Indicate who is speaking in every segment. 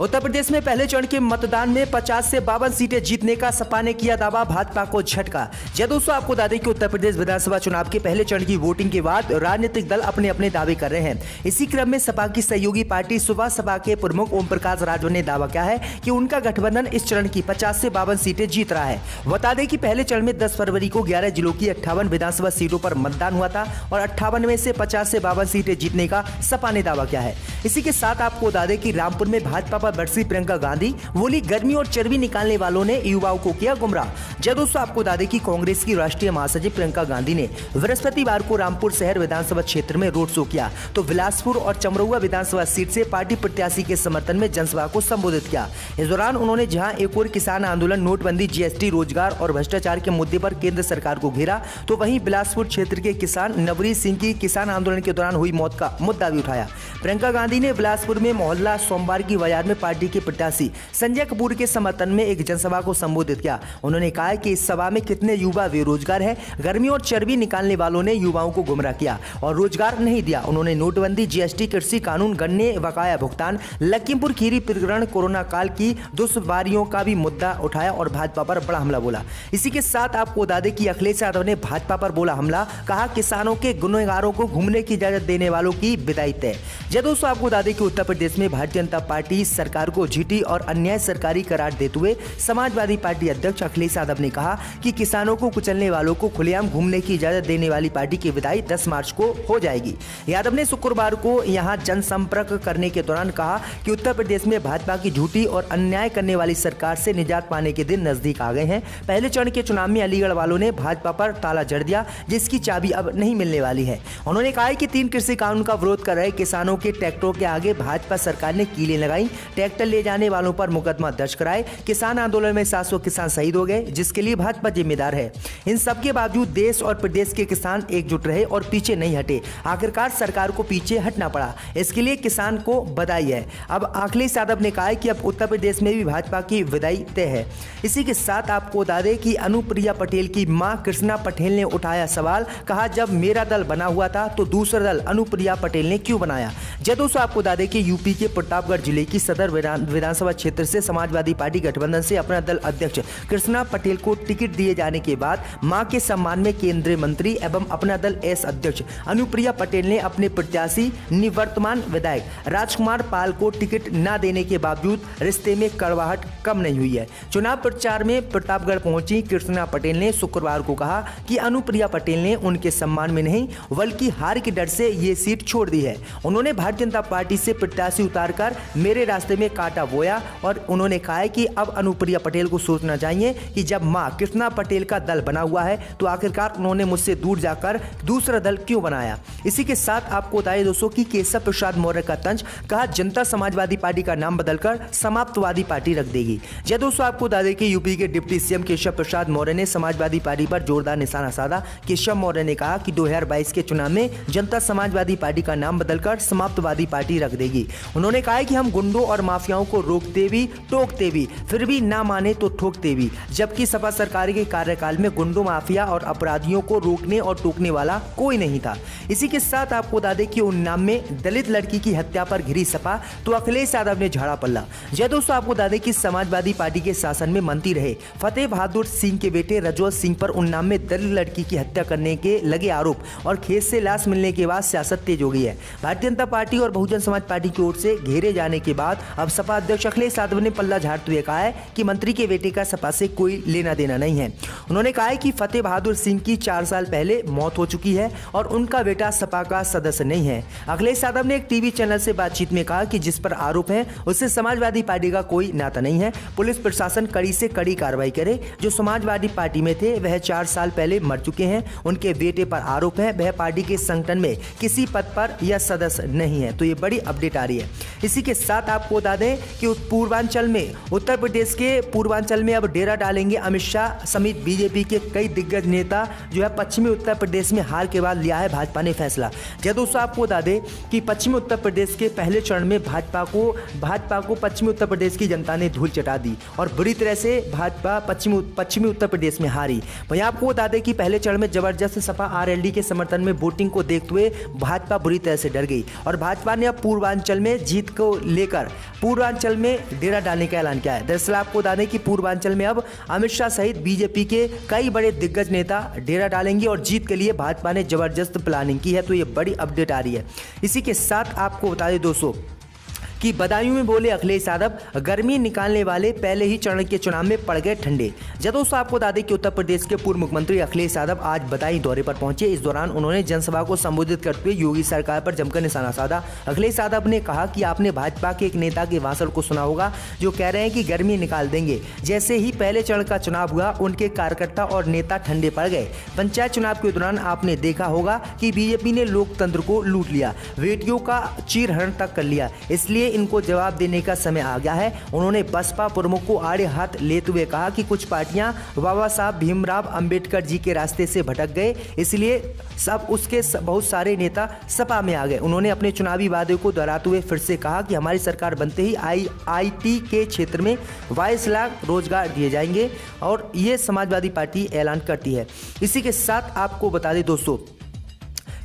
Speaker 1: उत्तर प्रदेश में पहले चरण के मतदान में 50 से 52 सीटें जीतने का सपा ने किया दावा, भाजपा को झटका। जी दोस्तों, आपको बता दें कि उत्तर प्रदेश विधानसभा चुनाव के पहले चरण की वोटिंग के बाद राजनीतिक दल अपने अपने दावे कर रहे हैं। इसी क्रम में सपा की सहयोगी पार्टी सुबह सपा के प्रमुख ओम प्रकाश राजभर ने दावा किया है कि उनका गठबंधन इस चरण की 50 से 52 सीटें जीत रहा है। बता दें कि पहले चरण में 10 फरवरी को 11 जिलों की 58 विधानसभा सीटों पर मतदान हुआ था और 58 में से 50 से 52 सीटें जीतने का सपा ने दावा किया है। इसी के साथ आपको बता दें कि रामपुर में भाजपा पर बरसी प्रियंका गांधी, बोली गर्मी और चर्बी निकालने वालों ने युवाओं को किया गुमराह। जब दोस्तों आपको बता दें कि कांग्रेस की राष्ट्रीय महासचिव प्रियंका गांधी ने बृहस्पतिवार को रामपुर शहर विधानसभा क्षेत्र में रोड शो किया तो बिलासपुर और चमरौआ विधानसभा सीट से पार्टी प्रत्याशी के समर्थन में जनसभा को संबोधित किया। इस दौरान उन्होंने जहां एक और किसान आंदोलन, नोटबंदी, जीएसटी, रोजगार और भ्रष्टाचार के मुद्दे पर केंद्र सरकार को घेरा, तो वहीं बिलासपुर क्षेत्र के किसान नवरीत सिंह की किसान आंदोलन के दौरान हुई मौत का मुद्दा भी उठाया। प्रियंका गांधी ने बिलासपुर में मोहल्ला सोमवार की बाजार में पार्टी के प्रत्याशी संजय कपूर के समर्थन में एक जनसभा को संबोधित किया। उन्होंने कहा कि इस सभा में कितने युवा बेरोजगार हैं, गर्मी और चर्बी निकालने वालों ने युवाओं को गुमराह किया और रोजगार नहीं दिया। उन्होंने नोटबंदी, जीएसटी, कृषि कानून, गन्ने बकाया भुगतान, लखीमपुर खीरी प्रकरण, कोरोना काल की दुष्वारियों का भी मुद्दा उठाया और भाजपा पर बड़ा हमला बोला। इसी के साथ आपको बता दें कि अखिलेश यादव ने भाजपा पर बोला हमला, कहा किसानों के गुनहगारों को घूमने की इजाजत देने वालों की विदाई तय। दोस्तों आपको बता दें कि उत्तर प्रदेश में भारतीय जनता पार्टी सरकार को झूठी और अन्याय सरकारी करार देते हुए समाजवादी पार्टी अध्यक्ष अखिलेश यादव ने कहा कि किसानों को कुचलने वालों को खुलेआम घूमने की इजाजत देने वाली पार्टी की विदाई 10 मार्च को हो जाएगी। यादव ने शुक्रवार को यहां जनसंपर्क करने के दौरान कहा कि उत्तर प्रदेश में भाजपा की झूठी और अन्याय करने वाली सरकार से निजात पाने के दिन नजदीक आ गए हैं। पहले चरण के चुनाव में अलीगढ़ वालों ने भाजपा पर ताला जड़ दिया, जिसकी चाबी अब नहीं मिलने वाली है। उन्होंने कहा कि 3 कृषि कानून का विरोध कर रहे किसानों के ट्रैक्टरों के आगे भाजपा सरकार ने कीलें लगाई, ट्रैक्टर ले जाने वालों पर मुकदमा दर्ज कराए। किसान आंदोलन में 700 किसान शहीद हो गए, जिसके लिए भाजपा जिम्मेदार है। इन सब के बावजूद देश और प्रदेश के किसान एकजुट रहे और पीछे नहीं हटे। आखिरकार सरकार को पीछे हटना पड़ा, इसके लिए किसान को बधाई है। अब अखिलेश यादव ने कहा कि अब उत्तर प्रदेश में भी भाजपा की विदाई तय है। इसी के साथ आपको बता दें कि अनुप्रिया पटेल की मां कृष्णा पटेल ने उठाया सवाल, कहा जब मेरा दल बना हुआ था तो दूसरा दल अनुप्रिया पटेल ने क्यों बनाया। दोस्तों आपको बता दें कि यूपी के प्रतापगढ़ जिले की सदर विधानसभा क्षेत्र से समाजवादी पार्टी गठबंधन से अपना दल अध्यक्ष कृष्णा पटेल को टिकट दिए जाने के बाद मां के सम्मान में केंद्रीय मंत्री एवं अपना दल एस अध्यक्ष अनुप्रिया पटेल ने अपने प्रत्याशी निवर्तमान विधायक राजकुमार पाल को टिकट न देने के बावजूद रिश्ते में कड़वाहट कम नहीं हुई है। चुनाव प्रचार में प्रतापगढ़ पहुंची कृष्णा पटेल ने शुक्रवार को कहा कि अनुप्रिया पटेल ने उनके सम्मान में नहीं बल्कि हार के डर से ये सीट छोड़ दी है। उन्होंने भारतीय जनता पार्टी से प्रत्याशी उतारकर मेरे रास्ते में कांटा बोया और उन्होंने कहा है कि अब अनुप्रिया पटेल को सोचना चाहिए कि जब मां कृष्णा पटेल का दल बना हुआ है तो आखिरकार उन्होंने मुझसे दूर जाकर दूसरा दल क्यों बनाया। इसी के साथ आपको बताइए दोस्तों कि केशव प्रसाद मौर्य का तंज, कहा जनता समाजवादी पार्टी का नाम बदलकर समाप्तवादी पार्टी रख देगी। दोस्तों आपको बता दें कि यूपी के डिप्टी सीएम केशव प्रसाद मौर्य ने समाजवादी पार्टी पर जोरदार निशाना साधा। केशव मौर्य ने कहा कि 2022 के चुनाव में जनता समाजवादी पार्टी का नाम बदलकर समाप्तवादी पार्टी रख देगी। उन्होंने कहा कि हम गुंडों और माफियाओं को रोकते भी टोकते भी, फिर भी ना माने तो ठोकते भी, जबकि सपा सरकार के कार्यकाल में गुंडों, माफिया और अपराधियों को रोकने और टोकने वाला कोई नहीं था। इसी के साथ आपको बता दें कि उन्नाव में दलित लड़की की हत्या पर घिरी सपा तो अखिलेश यादव ने झाड़ा पल्ला। दोस्तों आपको बता दें कि समाजवादी पार्टी के शासन में मंत्री रहे फतेह बहादुर सिंह के बेटे रजौत सिंह पर उन्नाव में दलित लड़की की हत्या करने के लगे आरोप और खेत से लाश मिलने के बाद सियासत तेज हो गई है। भारतीय जनता पार्टी और बहुजन समाज पार्टी की ओर से घेरे जाने के बाद अब सपा अध्यक्ष अखिलेश यादव ने पल्ला झाड़ते हुए कहा है कि मंत्री के बेटे का सपा से कोई लेना देना नहीं है। उन्होंने कहा है कि फतेह बहादुर सिंह की 4 साल पहले मौत हो चुकी है और उनका बेटा सपा का सदस्य नहीं है। अखिलेश यादव ने एक टीवी चैनल से बातचीत में कहा कि जिस पर आरोप है उससे समाजवादी पार्टी का कोई नाता नहीं है। पुलिस प्रशासन कड़ी से कड़ी कार्रवाई करे। जो समाजवादी पार्टी में थे वह 4 साल पहले मर चुके हैं। उनके बेटे पर आरोप है वह पार्टी के संगठन में किसी पद पर या सदस्य नहीं है। तो ये बड़ी अपडेट आ रही है। इसी के साथ आपको बता दें कि पूर्वांचल में उत्तर प्रदेश के पूर्वांचल में अब डेरा डालेंगे अमित शाह समेत बीजेपी के कई दिग्गज नेता। जो है पश्चिमी उत्तर प्रदेश में हार के बाद लिया है भाजपा ने फैसला। दोस्तों आपको बता दें कि पश्चिमी उत्तर प्रदेश के पहले चरण में भाजपा को पश्चिमी उत्तर प्रदेश की जनता ने धूल चटा दी और बुरी तरह से भाजपा पश्चिमी उत्तर प्रदेश में हारी। वहीं आपको बता दें कि पहले चरण में जबरदस्त सपा आरएलडी के समर्थन में वोटिंग को देखते हुए भाजपा बुरी तरह से डर गई और भाजपा ने अब पूर्वांचल में जीत को लेकर पूर्वांचल में डेरा डालने का ऐलान किया है। दरअसल आपको बता दें कि पूर्वांचल में अब अमित शाह सहित बीजेपी के कई बड़े दिग्गज नेता डेरा डालेंगे और जीत के लिए भाजपा ने जबरदस्त प्लानिंग की है। तो ये बड़ी अपडेट आ रही है। इसी के साथ आपको बता दें दोस्तों कि बदायूं में बोले अखिलेश यादव, गर्मी निकालने वाले पहले ही चरण के चुनाव में पड़ गए ठंडे। दोस्तों आपको बता दें कि उत्तर प्रदेश के पूर्व मुख्यमंत्री अखिलेश यादव आज बदायूं दौरे पर पहुंचे। इस दौरान उन्होंने जनसभा को संबोधित करते हुए योगी सरकार पर जमकर निशाना साधा। अखिलेश यादव ने कहा कि आपने भाजपा के एक नेता के भाषण को सुना होगा जो कह रहे हैं कि गर्मी निकाल देंगे। जैसे ही पहले चरण का चुनाव हुआ उनके कार्यकर्ता और नेता ठंडे पड़ गए। पंचायत चुनाव के दौरान आपने देखा होगा कि बीजेपी ने लोकतंत्र को लूट लिया, बेटियों का चीरहरण तक कर लिया, इसलिए इनको जवाब देने का समय आ गया है। उन्होंने बसपा प्रमुख को आड़े हाथ लेते हुए कहा कि कुछ पार्टियां बाबा साहब भीमराव अंबेडकर जी के रास्ते से भटक गए, इसलिए बहुत सारे नेता सपा में आ गए। उन्होंने अपने चुनावी वादे को दोहराते हुए फिर से कहा कि हमारी सरकार बनते ही आईटी के क्षेत्र में 22 लाख रोजगार दिए जाएंगे और ये समाजवादी पार्टी ऐलान करती है। इसी के साथ आपको बता दें दोस्तों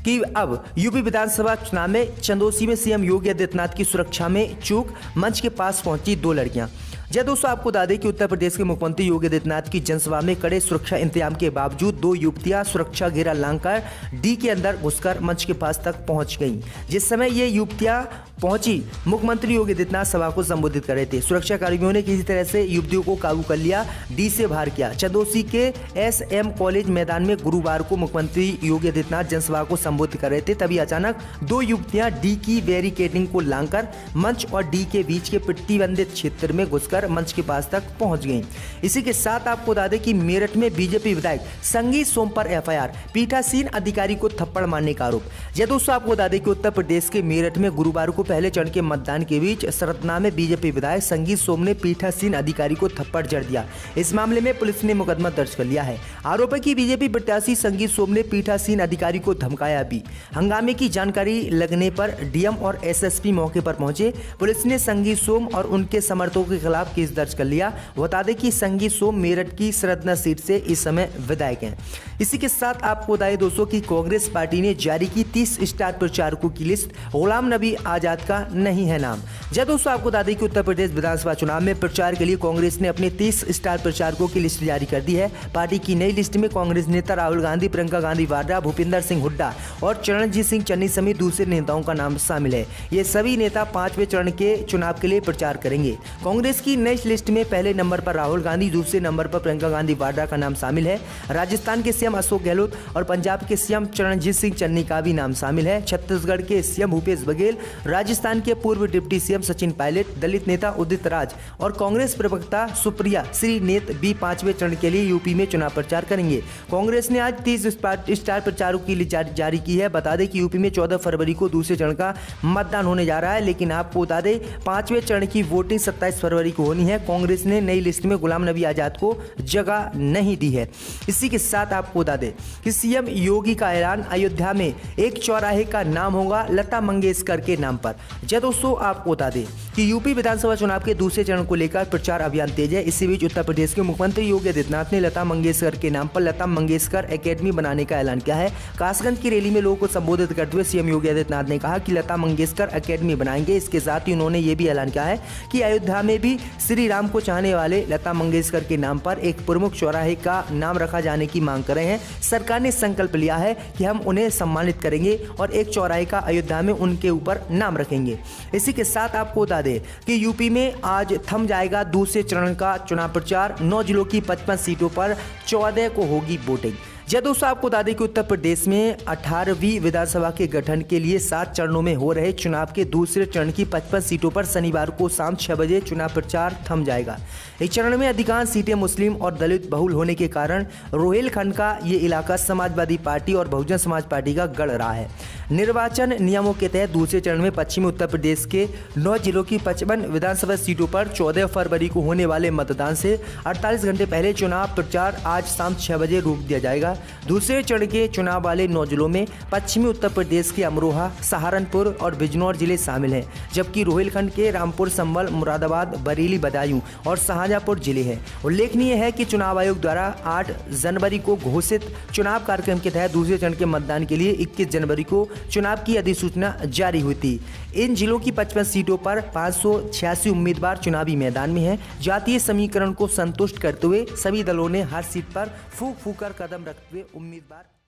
Speaker 1: कि अब यूपी विधानसभा चुनाव में चंदौसी में सीएम योगी आदित्यनाथ की सुरक्षा में चूक, मंच के पास पहुंची 2 लड़कियां। दोस्तों आपको बता दें कि उत्तर प्रदेश के मुख्यमंत्री योगी आदित्यनाथ की जनसभा में कड़े सुरक्षा इंतजाम के बावजूद 2 युवतियां सुरक्षा घेरा लांघकर डी के अंदर घुसकर मंच के पास तक पहुंच गईं। जिस समय ये युवतियां पहुंची, मुख्यमंत्री योगी आदित्यनाथ सभा को संबोधित कर रहे थे। सुरक्षा कर्मियों ने किसी तरह से युवतियों को काबू कर लिया, डी से बाहर किया। चंदौसी के एसएम कॉलेज मैदान में गुरुवार को मुख्यमंत्री योगी आदित्यनाथ जनसभा को संबोधित कर रहे थे। तभी अचानक 2 युवतियां डी की बैरिकेडिंग को लांघकर मंच और डी के बीच के प्रतिबंधित क्षेत्र में घुसकर मंच के पास तक पहुंच गईं। इसी के साथ आपको बता दें कि मेरठ में बीजेपी विधायक संगीत सोम पर एफआईआर, पीठासीन अधिकारी को थप्पड़ मारने का आरोप। दोस्तों आपको बता दें कि उत्तर प्रदेश के मेरठ में गुरुवार को पहले चरण के मतदान के बीच सरतना में बीजेपी विधायक संगीत सोम ने पीठासीन अधिकारी को थप्पड़ जड़ दिया। इस मामले में पुलिस ने मुकदमा दर्ज कर लिया है। आरोप है कि बीजेपी प्रत्याशी संगीत सोम ने पीठासीन अधिकारी को धमकाया भी। हंगामे की जानकारी लगने पर डीएम और एसएसपी मौके पर पहुंचे। पुलिस ने संगीत सोम और उनके समर्थकों के खिलाफ केस दर्ज कर लिया। बता दें कि संगीत सोम मेरठ की सरदना सीट से इस समय विधायक हैं। इसी के साथ आपको बताएं दोस्तों कि कांग्रेस पार्टी ने जारी की 30 स्टार प्रचारकों की लिस्ट। गुलाम नबी आजाद का नहीं है नाम। दोस्तों आपको बता दें कि उत्तर प्रदेश विधानसभा चुनाव में प्रचार के लिए कांग्रेस ने अपने 30 स्टार प्रचारकों की लिस्ट जारी कर दी है। पार्टी की नई लिस्ट में कांग्रेस नेता राहुल गांधी, प्रियंका गांधी वाड्रा, भूपिंदर सिंह हुड्डा और चरणजीत सिंह चन्नी समेत दूसरे नेताओं का नाम शामिल है। ये सभी नेता 5वें चरण के चुनाव के लिए प्रचार करेंगे। कांग्रेस की नई लिस्ट में पहले नंबर पर राहुल गांधी, दूसरे नंबर पर प्रियंका गांधी वाड्रा का नाम शामिल है। राजस्थान के सीएम अशोक गहलोत और पंजाब के सीएम चरणजीत सिंह चन्नी का भी नाम शामिल है। छत्तीसगढ़ के सीएम भूपेश बघेल, राजस्थान के पूर्व डिप्टी सीएम सचिन पायलट, दलित नेता उदित राज और कांग्रेस प्रवक्ता सुप्रिया श्रीनेत भी 5वें चरण के लिए यूपी में चुनाव प्रचार करेंगे। कांग्रेस ने आज 30 स्टार प्रचारकों की लिस्ट जारी की है। बता दें कि यूपी में 14 फरवरी को दूसरे चरण का मतदान होने जा रहा है, लेकिन आपको बता दें 5वें चरण की वोटिंग 27 फरवरी को होनी है। कांग्रेस ने नई लिस्ट में गुलाम नबी आजाद को जगह नहीं दी है। इसी के साथ आपको बता दें कि सीएम योगी का ऐलान, अयोध्या में एक चौराहे का नाम होगा लता मंगेशकर के नाम पर। दोस्तों आपको बता दें कि यूपी विधानसभा चुनाव के दूसरे चरण को लेकर प्रचार अभियान तेज है। इसी बीच उत्तर प्रदेश के मुख्यमंत्री योगी आदित्यनाथ ने लता मंगेशकर के नाम पर लता मंगेशकर एकेडमी बनाने का ऐलान किया है। कासगंज की रैली में लोगों को संबोधित करते हुए सीएम योगी आदित्यनाथ ने कहा कि लता मंगेशकर एकेडमी बनाएंगे। इसके साथ ही उन्होंने ये भी ऐलान किया है कि अयोध्या में भी श्री राम को चाहने वाले लता मंगेशकर के नाम पर एक प्रमुख चौराहे का नाम रखा जाने की मांग कर रहे हैं। सरकार ने संकल्प लिया है कि हम उन्हें सम्मानित करेंगे और एक चौराहे का अयोध्या में उनके ऊपर नाम रखेंगे। इसी के साथ आपको बता दें कि यूपी में आज थम जाएगा दूसरे चरण का चुनाव प्रचार। 9 जिलों की 55 सीटों पर 14 को होगी वोटिंग। दोस्तों आपको बता दें कि उत्तर प्रदेश में 18वीं विधानसभा के गठन के लिए 7 चरणों में हो रहे चुनाव के दूसरे चरण की 55 सीटों पर शनिवार को शाम 6 बजे चुनाव प्रचार थम जाएगा। इस चरण में अधिकांश सीटें मुस्लिम और दलित बहुल होने के कारण रोहिलखंड का ये इलाका समाजवादी पार्टी और बहुजन समाज पार्टी का गढ़ रहा है। निर्वाचन नियमों के तहत दूसरे चरण में पश्चिमी उत्तर प्रदेश के 9 जिलों की 55 विधानसभा सीटों पर 14 फरवरी को होने वाले मतदान से 48 घंटे पहले चुनाव प्रचार आज शाम 6 बजे रोक दिया जाएगा। दूसरे चरण के चुनाव वाले 9 जिलों में पश्चिमी उत्तर प्रदेश के अमरोहा, सहारनपुर और बिजनौर जिले शामिल हैं, जबकि रोहिलखंड के रामपुर, संभल, मुरादाबाद, बरेली, बदायूं और शाहजहांपुर जिले हैं। उल्लेखनीय है कि चुनाव आयोग द्वारा 8 जनवरी को घोषित चुनाव कार्यक्रम के तहत दूसरे चरण के मतदान के लिए 21 जनवरी को चुनाव की अधिसूचना जारी हुई थी। इन जिलों की 55 सीटों पर 586 उम्मीदवार चुनावी मैदान में हैं। जातीय समीकरण को संतुष्ट करते हुए सभी दलों ने हर सीट पर फूंक फूंक कर कदम रखते हुए उम्मीदवार